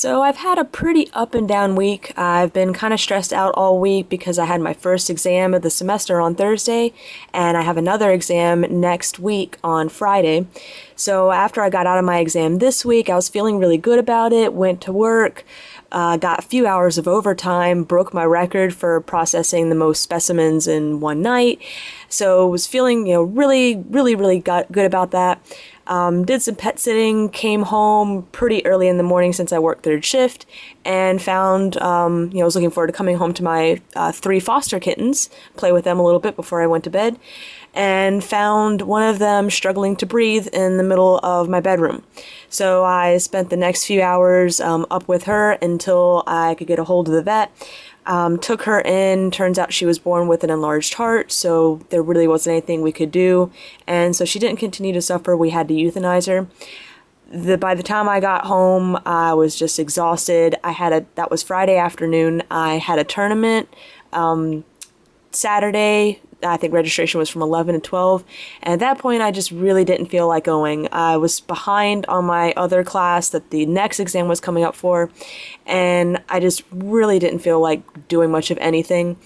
So I've had a pretty up and down week. I've been kind of stressed out all week because I had my first exam of the semester on Thursday, and I have another exam next week on Friday. So after I got out of my exam this week, I was feeling really good about it, went to work, got a few hours of overtime, broke my record for processing the most specimens in one night. So was feeling, really got good about that. Did some pet sitting, came home pretty early in the morning since I worked third shift, and found, I was looking forward to coming home to my 3 foster kittens, play with them a little bit before I went to bed, and found one of them struggling to breathe in the middle of my bedroom. So I spent the next few hours up with her until I could get a hold of the vet. Took her in. Turns out she was born with an enlarged heart, so there really wasn't anything we could do, and so she didn't continue to suffer. We had to euthanize her. By the time I got home, I was just exhausted. That was Friday afternoon. I had a tournament Saturday. I think registration was from 11 to 12, and at that point I just really didn't feel like going. I was behind on my other class that the next exam was coming up for, and I just really didn't feel like doing much of anything.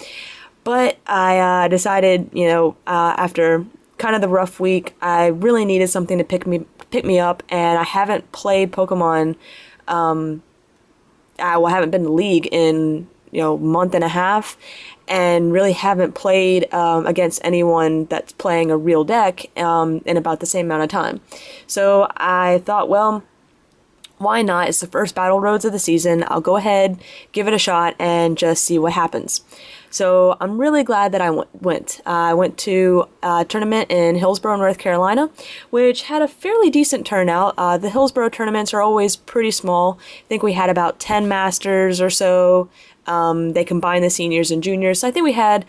But I decided, after kind of the rough week, I really needed something to pick me up, and I haven't played Pokemon. I haven't been to League in month and a half, and really haven't played against anyone that's playing a real deck in about the same amount of time. So I thought, well, why not? It's the first Battle Roads of the season. I'll go ahead, give it a shot, and just see what happens. So I'm really glad that I went. I went to a tournament in Hillsborough, North Carolina, which had a fairly decent turnout. The Hillsborough tournaments are always pretty small. I think we had about 10 masters or so. They combine the seniors and juniors. So I think we had,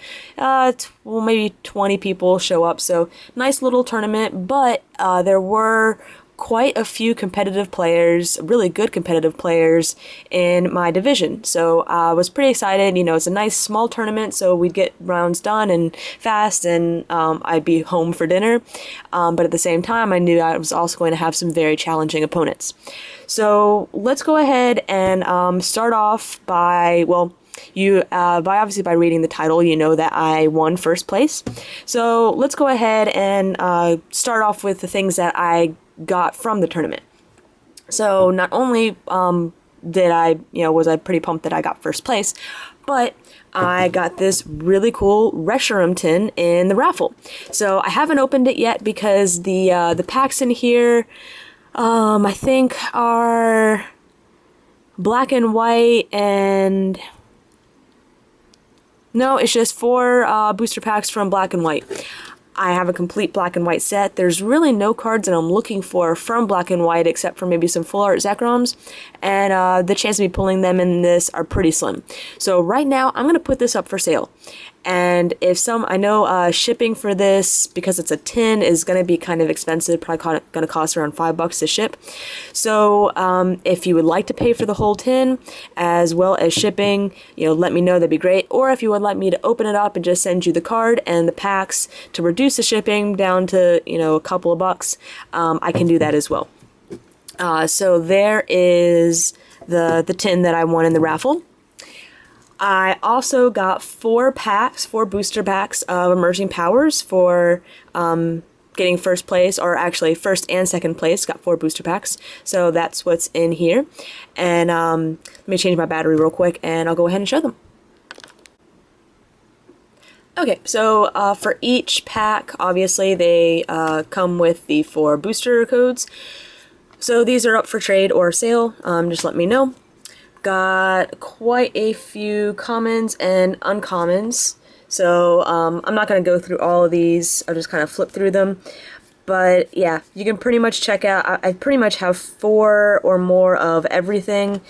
maybe 20 people show up. So nice little tournament, but there were quite a few competitive players, really good competitive players in my division. So I was pretty excited. It's a nice small tournament, so we'd get rounds done and fast, and I'd be home for dinner. But at the same time, I knew I was also going to have some very challenging opponents. So let's go ahead and start off by, by reading the title, you know that I won first place. So let's go ahead and start off with the things that I got from the tournament. So not only was I pretty pumped that I got first place, but I got this really cool Reshiram tin in the raffle. So I haven't opened it yet because the packs in here, I think are black and white, and no, it's just 4 booster packs from Black and White. I have a complete Black and White set. There's really no cards that I'm looking for from Black and White except for maybe some full art Zekroms, and the chance of me pulling them in this are pretty slim. So right now I'm going to put this up for sale. And I know shipping for this, because it's a tin, is going to be kind of expensive, probably going to cost around $5 to ship. So if you would like to pay for the whole tin, as well as shipping, let me know, that'd be great. Or if you would like me to open it up and just send you the card and the packs to reduce the shipping down to, a couple of bucks, I can do that as well. So there is the tin that I won in the raffle. I also got 4 booster packs of Emerging Powers for getting first place, or actually first and second place. Got 4 booster packs, so that's what's in here. And let me change my battery real quick, and I'll go ahead and show them. Okay, so for each pack, obviously they come with the 4 booster codes. So these are up for trade or sale. Just let me know. Got quite a few commons and uncommons, so I'm not going to go through all of these. I'll just kind of flip through them. But yeah, you can pretty much check out, I pretty much have 4 or more of everything,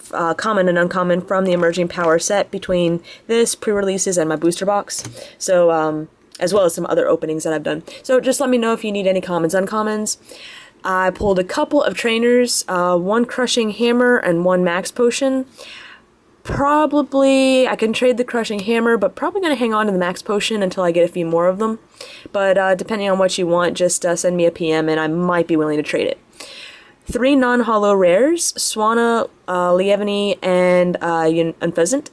common and uncommon, from the Emerging Power set between this, pre-releases, and my booster box. So as well as some other openings that I've done. So just let me know if you need any commons, uncommons. I pulled a couple of trainers, 1 Crushing Hammer and 1 Max Potion. Probably, I can trade the Crushing Hammer, but probably going to hang on to the Max Potion until I get a few more of them. But depending on what you want, just send me a PM and I might be willing to trade it. 3 non-holo rares, Swanna, Lievany, and Unpheasant.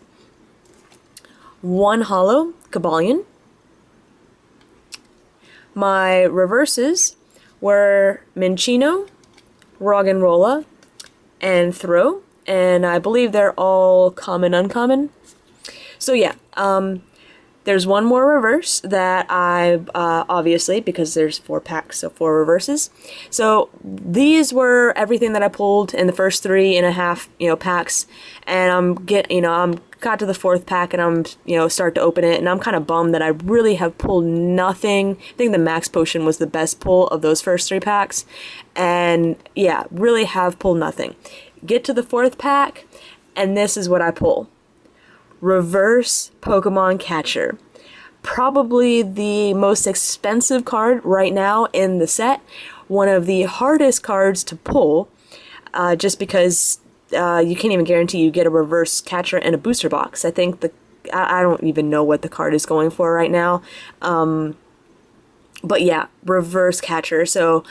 1 holo, Cobalion. My reverses were Minccino, Roggenrola, and Throh, and I believe they're all common, uncommon. So yeah, there's one more reverse that I, obviously, because there's 4 packs, so 4 reverses. So these were everything that I pulled in the first 3.5, packs, and I'm got to the 4th pack and I'm, start to open it, and I'm kind of bummed that I really have pulled nothing. I think the Max Potion was the best pull of those first 3 packs, and yeah, really have pulled nothing. Get to the 4th pack, and this is what I pull. Reverse Pokemon Catcher. Probably the most expensive card right now in the set. One of the hardest cards to pull, just because you can't even guarantee you get a reverse catcher in a booster box. I think I don't even know what the card is going for right now. But yeah, reverse catcher. So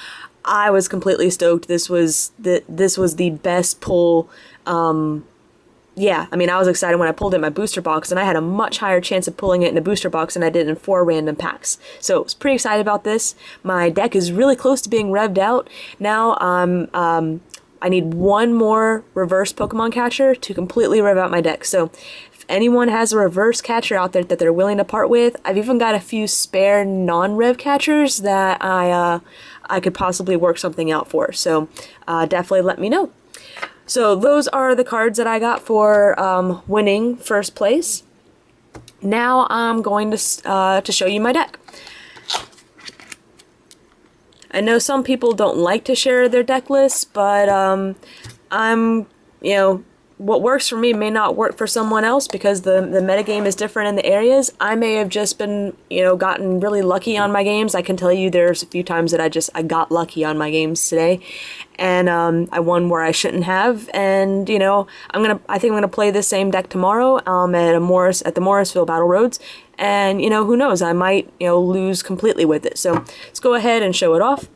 I was completely stoked. This was the best pull. Yeah, I mean, I was excited when I pulled it in my booster box, and I had a much higher chance of pulling it in a booster box than I did in 4 random packs. So I was pretty excited about this. My deck is really close to being revved out. Now I need 1 more reverse Pokemon catcher to completely rev out my deck. So if anyone has a reverse catcher out there that they're willing to part with, I've even got a few spare non-rev catchers that I could possibly work something out for. So definitely let me know. So those are the cards that I got for winning first place. Now I'm going to show you my deck. I know some people don't like to share their deck lists, but what works for me may not work for someone else because the metagame is different in the areas. I may have just been, gotten really lucky on my games. I can tell you there's a few times that I got lucky on my games today, and I won where I shouldn't have. And I think I'm gonna play this same deck tomorrow at the Morrisville Battle Roads. And who knows, I might lose completely with it. So let's go ahead and show it off.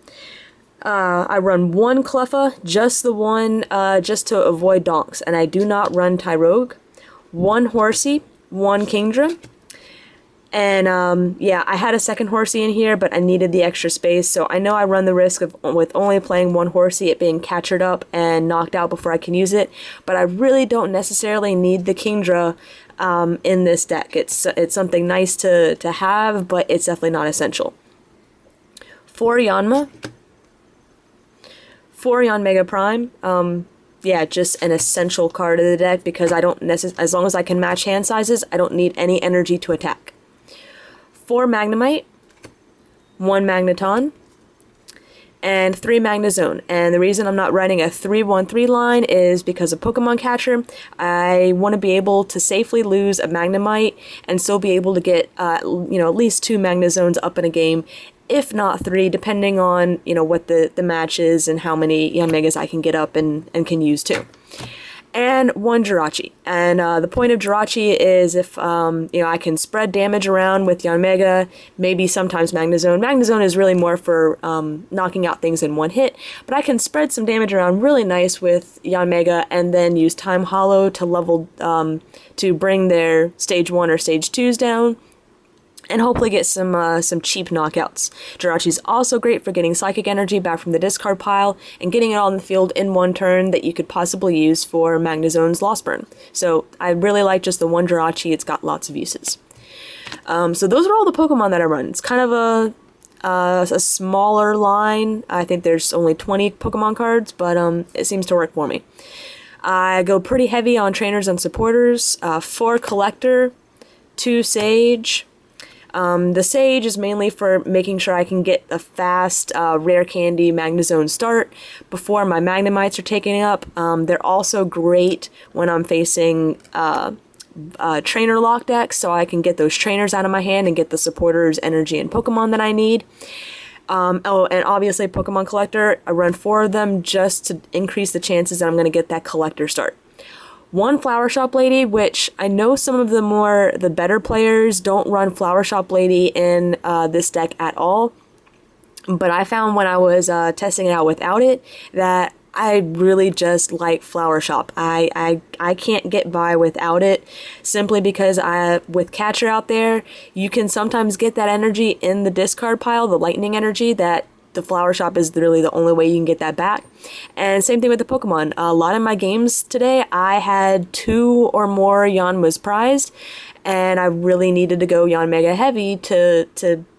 I run 1 Cleffa, just the one, just to avoid donks, and I do not run Tyrogue. 1 Horsey, 1 Kingdra, and yeah, I had a second Horsey in here, but I needed the extra space, so I know I run the risk of, with only playing 1 Horsey, it being captured up and knocked out before I can use it, but I really don't necessarily need the Kingdra in this deck. It's something nice to have, but it's definitely not essential. 4 Yanma. 4 Yanmega Prime, yeah, just an essential card of the deck because I don't as long as I can match hand sizes, I don't need any energy to attack. 4 Magnemite, 1 Magneton, and 3 Magnezone. And the reason I'm not running a 3-1-3 line is because of Pokemon Catcher. I want to be able to safely lose a Magnemite and still be able to get, at least 2 Magnezones up in a game, if not 3, depending on, what the match is and how many Yanmegas I can get up and can use too. And 1 Jirachi. And the point of Jirachi is if, I can spread damage around with Yanmega, maybe sometimes Magnezone. Magnezone is really more for knocking out things in 1 hit, but I can spread some damage around really nice with Yanmega and then use Time Hollow to level, to bring their stage 1 or stage 2s down, and hopefully get some cheap knockouts. Jirachi's also great for getting Psychic Energy back from the discard pile and getting it all in the field in 1 turn that you could possibly use for Magnezone's Lost Burn. So I really like just the 1 Jirachi. It's got lots of uses. So those are all the Pokemon that I run. It's kind of a smaller line. I think there's only 20 Pokemon cards, but it seems to work for me. I go pretty heavy on trainers and supporters. 4 Collector, 2 Sage. The Sage is mainly for making sure I can get a fast Rare Candy Magnezone start before my Magnemites are taken up. They're also great when I'm facing trainer lock decks, so I can get those trainers out of my hand and get the supporters, energy, and Pokemon that I need. And obviously Pokemon Collector, I run 4 of them just to increase the chances that I'm going to get that Collector start. 1 Flower Shop Lady, which I know some of the better players don't run Flower Shop Lady in this deck at all, but I found when I was testing it out without it that I really just like Flower Shop. I can't get by without it, simply because with Catcher out there, you can sometimes get that energy in the discard pile, the lightning energy, that the Flower Shop is really the only way you can get that back. And same thing with the Pokemon. A lot of my games today, I had 2 or more Yanmas prized, and I really needed to go Yanmega heavy to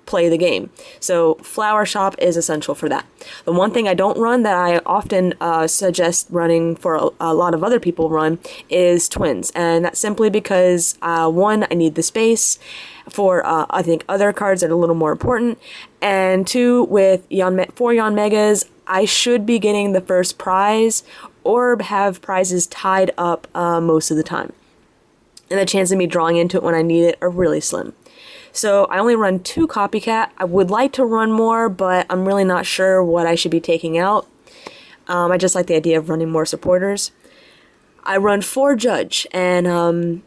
play the game. So Flower Shop is essential for that. The one thing I don't run that I often suggest running for a lot of other people run is Twins. And that's simply because, one, I need the space for, I think, other cards that are a little more important. And 2, with 4 Yanmegas, I should be getting the first prize or have prizes tied up most of the time. And the chance of me drawing into it when I need it are really slim. So I only run 2 Copycat. I would like to run more, but I'm really not sure what I should be taking out. I just like the idea of running more supporters. I run 4 Judge, and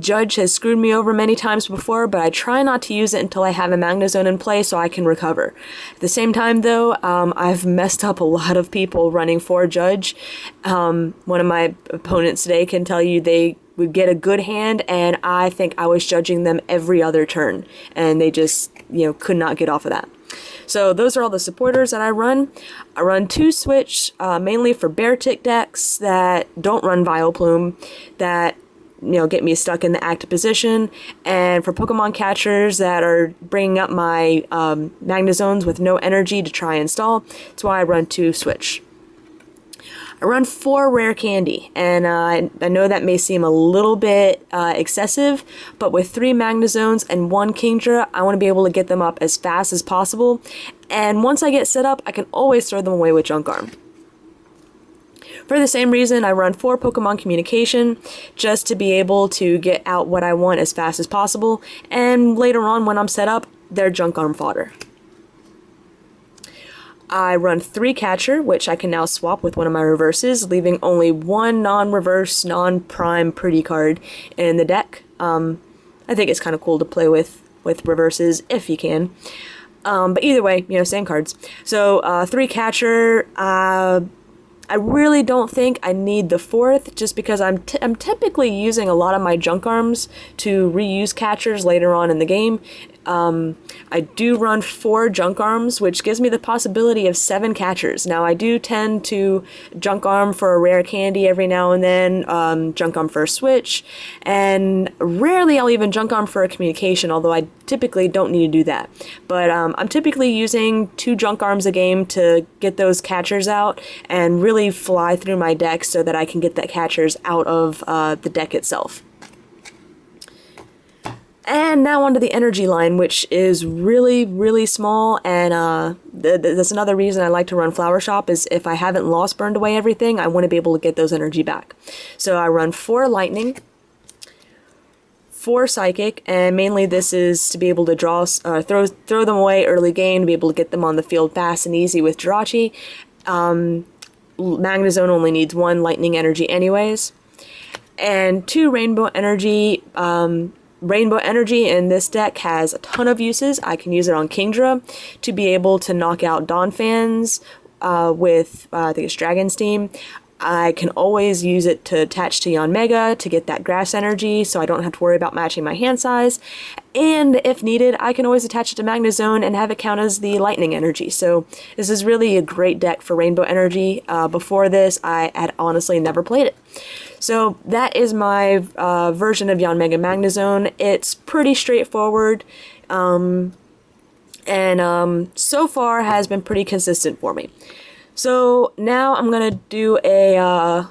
Judge has screwed me over many times before, but I try not to use it until I have a Magnezone in play so I can recover. At the same time, though, I've messed up a lot of people running 4 Judge. One of my opponents today can tell you they would get a good hand, and I think I was judging them every other turn, and they just, could not get off of that. So those are all the supporters that I run. I run 2 Switch, mainly for Beartic decks that don't run Vileplume, that get me stuck in the active position, and for Pokemon catchers that are bringing up my Magnezones with no energy to try and stall. That's why I run 2 Switch. I run 4 Rare Candy, and I know that may seem a little bit excessive, but with 3 Magnezones and 1 Kingdra, I want to be able to get them up as fast as possible, and once I get set up, I can always throw them away with Junk Arm. For the same reason, I run 4 Pokemon Communication, just to be able to get out what I want as fast as possible, and later on when I'm set up, they're Junk Arm fodder. I run 3 Catcher, which I can now swap with one of my reverses, leaving only 1 non-reverse, non-prime pretty card in the deck. I think it's kind of cool to play with reverses, if you can. But either way, same cards. So 3 Catcher, I really don't think I need the 4th, just because I'm typically using a lot of my Junk Arms to reuse Catchers later on in the game. I do run 4 Junk Arms, which gives me the possibility of 7 Catchers. Now, I do tend to Junk Arm for a Rare Candy every now and then, Junk Arm for a Switch, and rarely I'll even Junk Arm for a Communication, although I typically don't need to do that. But I'm typically using 2 Junk Arms a game to get those Catchers out and really fly through my deck so that I can get that Catchers out of the deck itself. And now onto the energy line, which is really, really small, and that's another reason I like to run Flower Shop, is if I haven't lost burned away everything, I want to be able to get those energy back. So I run 4 Lightning, 4 Psychic, and mainly this is to be able to throw them away early game, to be able to get them on the field fast and easy with Jirachi. Magnezone only needs 1 Lightning Energy anyways. And 2 Rainbow Energy. Rainbow Energy in this deck has a ton of uses. I can use it on Kingdra to be able to knock out Donphans with, I think it's Dragon's Team. I can always use it to attach to Yanmega to get that grass energy, so I don't have to worry about matching my hand size. And if needed, I can always attach it to Magnezone and have it count as the lightning energy. So this is really a great deck for Rainbow Energy. Before this, I had honestly never played it. So that is my version of Yanmega Magnezone. It's pretty straightforward, and so far has been pretty consistent for me. So now I'm going to do a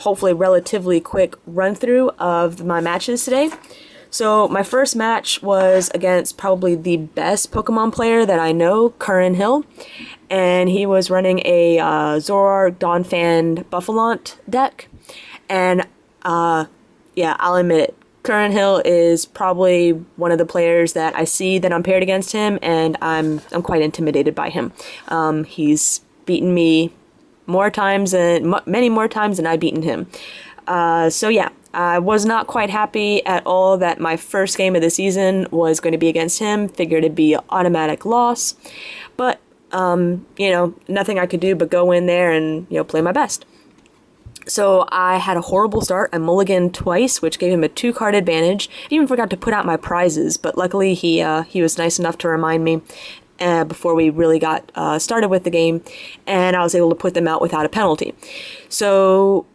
hopefully relatively quick run through of my matches today. So my first match was against probably the best Pokemon player that I know, Curran Hill, and he was running a Zoroark, Donphan, Buffalont deck. And yeah, I'll admit it, Curran Hill is probably one of the players that I see that I'm paired against him, and I'm quite intimidated by him. He's beaten me many more times than I've beaten him. So yeah, I was not quite happy at all that my first game of the season was going to be against him. Figured it'd be an automatic loss. But nothing I could do but go in there and, play my best. So I had a horrible start. I mulliganed twice, which gave him a 2-card advantage. I even forgot to put out my prizes, but luckily he was nice enough to remind me before we really got started with the game, and I was able to put them out without a penalty. So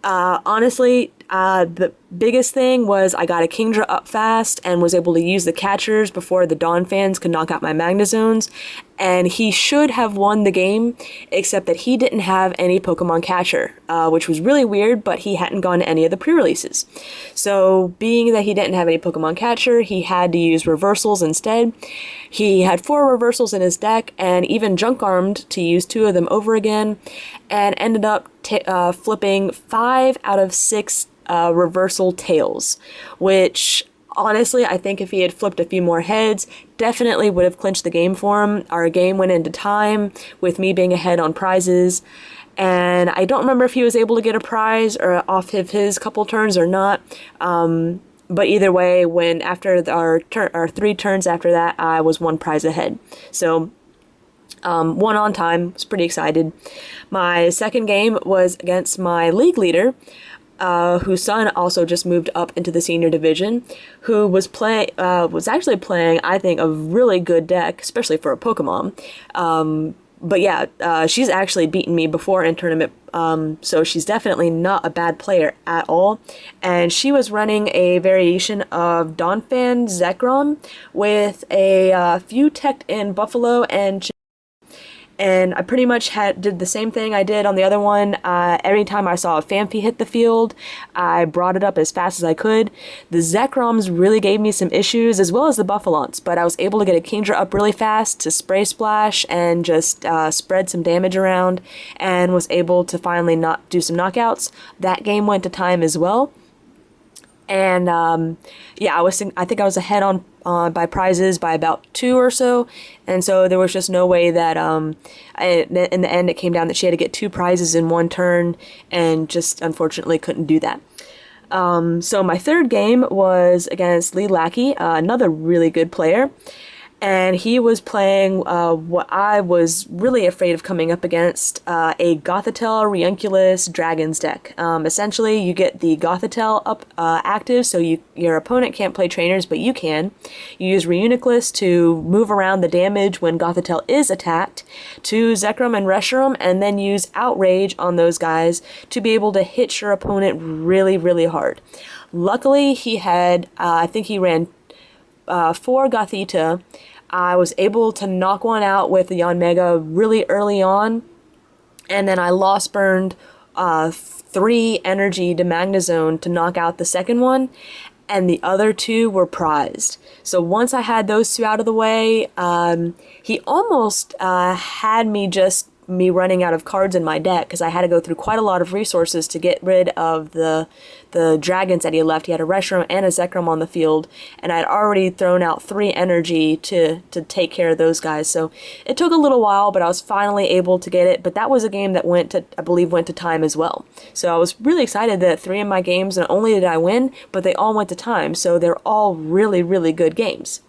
honestly, the biggest thing was I got a Kingdra up fast and was able to use the catchers before the Dawn fans could knock out my Magnazones, and he should have won the game, except that he didn't have any Pokemon catcher, which was really weird, but he hadn't gone to any of the pre-releases. So being that he didn't have any Pokemon catcher, he had to use reversals instead. He had 4 reversals in his deck and even junk armed to use 2 of them over again, and ended up flipping 5 out of 6 reversal tails, which honestly, I think if he had flipped a few more heads, definitely would have clinched the game for him. Our game went into time with me being ahead on prizes, and I don't remember if he was able to get a prize or off of his couple turns or not. But either way, when after our 3 turns after that, I was 1 prize ahead. So won on time. Was pretty excited. My second game was against my league leader, whose son also just moved up into the senior division, who was actually playing, I think, a really good deck, especially for a Pokemon. But yeah, she's actually beaten me before in tournament, so she's definitely not a bad player at all. And she was running a variation of Donphan Zekrom with a few teched in Buffalo and I pretty much did the same thing I did on the other one. Every time I saw a Phanpy hit the field, I brought it up as fast as I could. The Zekroms really gave me some issues, as well as the Buffalons, but I was able to get a Kingdra up really fast to Spray Splash and just spread some damage around, and was able to finally do some knockouts. That game went to time as well. And yeah, I think I was ahead on by prizes by about 2 or so, and so there was just no way that in the end it came down that she had to get 2 prizes in 1 turn, and just unfortunately couldn't do that. So my third game was against Lee Lackey, another really good player. And he was playing what I was really afraid of coming up against, a Gothitelle Ranunculus Dragons deck. Essentially, you get the Gothitelle up active, so your opponent can't play trainers, but you can. You use Ranunculus to move around the damage when Gothitelle is attacked to Zekrom and Reshiram, and then use Outrage on those guys to be able to hit your opponent really, really hard. Luckily, he had, I think he ran 4 Gothita. I was able to knock one out with the Yanmega really early on, and then I lost burned 3 energy to Magnezone to knock out the second one, and the other 2 were prized. So once I had those 2 out of the way, he almost had me running out of cards in my deck, because I had to go through quite a lot of resources to get rid of the dragons that he left. He had a Reshiram and a Zekrom on the field, and I'd already thrown out 3 energy to take care of those guys. So it took a little while, but I was finally able to get it. But that was a game that I believe went to time as well. So I was really excited that 3 of my games, not only did I win, but they all went to time. So they're all really, really good games.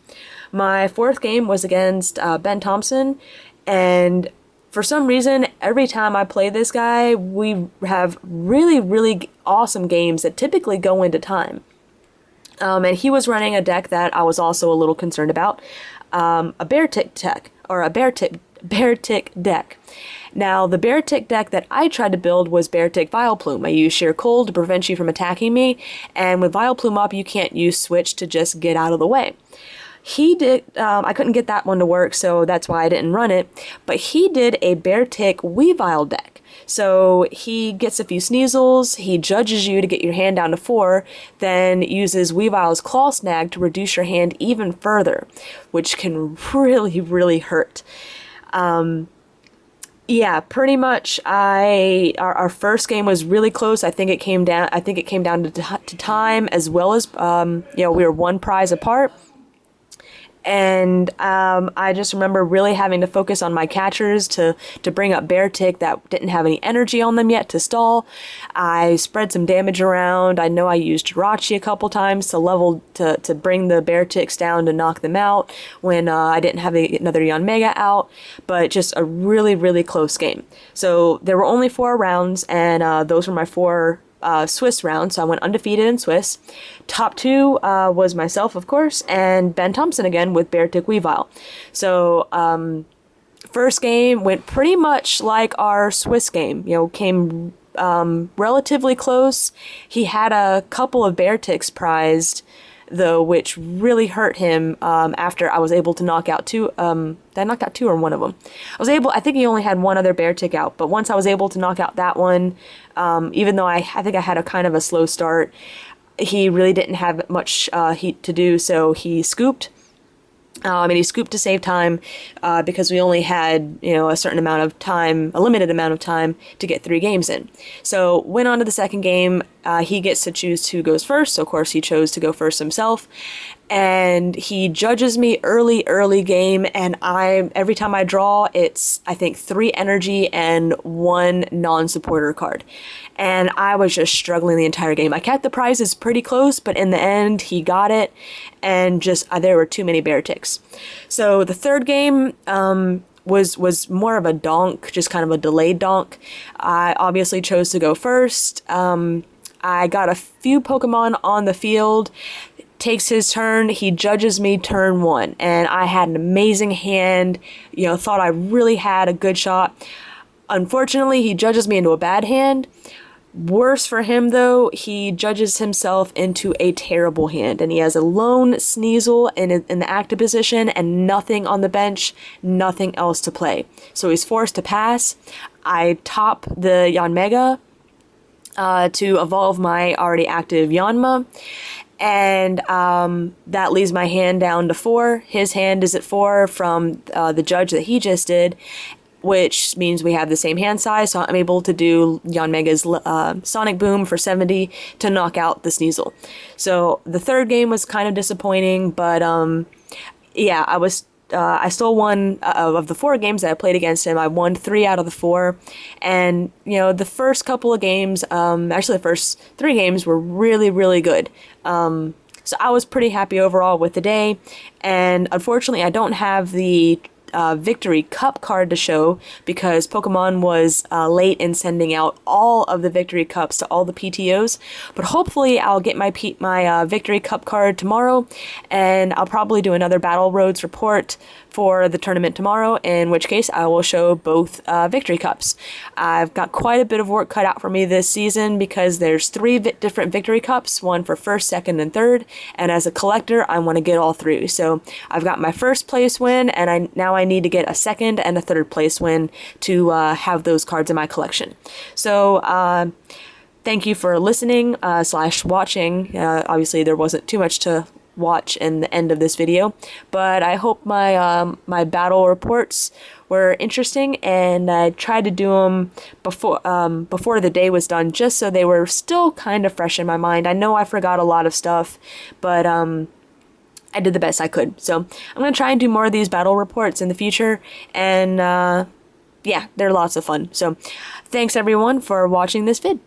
My fourth game was against Ben Thompson, and for some reason, every time I play this guy, we have really, really awesome games that typically go into time. And he was running a deck that I was also a little concerned about, a Beartic deck, or a Beartic deck. Now, the Beartic deck that I tried to build was Beartic Vileplume. I used Sheer Cold to prevent you from attacking me, and with Vileplume up, you can't use Switch to just get out of the way. He did, I couldn't get that one to work, so that's why I didn't run it, but he did a Beartic Weavile deck. So he gets a few Sneasels, he judges you to get your hand down to 4, then uses Weavile's Claw Snag to reduce your hand even further, which can really, really hurt. Yeah, pretty much. Our first game was really close. I think it came down to time, as well as we were 1 prize apart. And I just remember really having to focus on my catchers to bring up Beartic that didn't have any energy on them yet to stall. I spread some damage around. I know I used Jirachi a couple times to bring the Beartics down to knock them out when I didn't have another Yanmega out, but just a really, really close game. So there were only 4 rounds, and those were my 4 Swiss round, so I went undefeated in Swiss. Top 2 was myself, of course, and Ben Thompson again with Beartic Weavile. So first game went pretty much like our Swiss game, came relatively close. He had a couple of Beartics prized, though, which really hurt him after I was able to knock out 2. Did I knock out 2 or one of them? I think he only had one other Beartic out, but once I was able to knock out that one, even though I think I had a kind of a slow start, he really didn't have much heat to do, so he scooped. And he scooped to save time because we only had, a certain amount of time, a limited amount of time to get 3 games in. So went on to the second game. He gets to choose who goes first. So, of course, he chose to go first himself. And he judges me early game. And every time I draw, it's, I think, 3 energy and 1 non-supporter card. And I was just struggling the entire game. I kept the prizes pretty close, but in the end, he got it. And just, there were too many Beartics. So the third game, was more of a donk, just kind of a delayed donk. I obviously chose to go first. I got a few Pokemon on the field. Takes his turn, he judges me turn 1, and I had an amazing hand, thought I really had a good shot. Unfortunately, he judges me into a bad hand. Worse for him, though, he judges himself into a terrible hand, and he has a lone Sneasel in the active position and nothing on the bench, nothing else to play. So he's forced to pass. I top the Yanmega to evolve my already active Yanma, and that leaves my hand down to 4. His hand is at 4 from the judge that he just did, which means we have the same hand size, so I'm able to do Yanmega's Sonic Boom for 70 to knock out the Sneasel. So the third game was kind of disappointing, but yeah, I still won of the 4 games that I played against him. I won 3 out of the 4, and the first couple of games, actually the first 3 games were really, really good. So I was pretty happy overall with the day, and unfortunately I don't have the Victory Cup card to show because Pokemon was late in sending out all of the Victory Cups to all the PTOs, but hopefully I'll get my Victory Cup card tomorrow, and I'll probably do another Battle Roads report for the tournament tomorrow, in which case I will show both Victory Cups. I've got quite a bit of work cut out for me this season because there's 3 different Victory Cups, one for first, second, and third, and as a collector I want to get all 3. So I've got my first place win, and now I need to get a second and a third place win to have those cards in my collection. So thank you for listening / watching. Obviously there wasn't too much to watch in the end of this video, but I hope my battle reports were interesting, and I tried to do them before the day was done, just so they were still kind of fresh in my mind. I know I forgot a lot of stuff, but I did the best I could. So I'm gonna try and do more of these battle reports in the future, and yeah, they're lots of fun. So thanks everyone for watching this vid.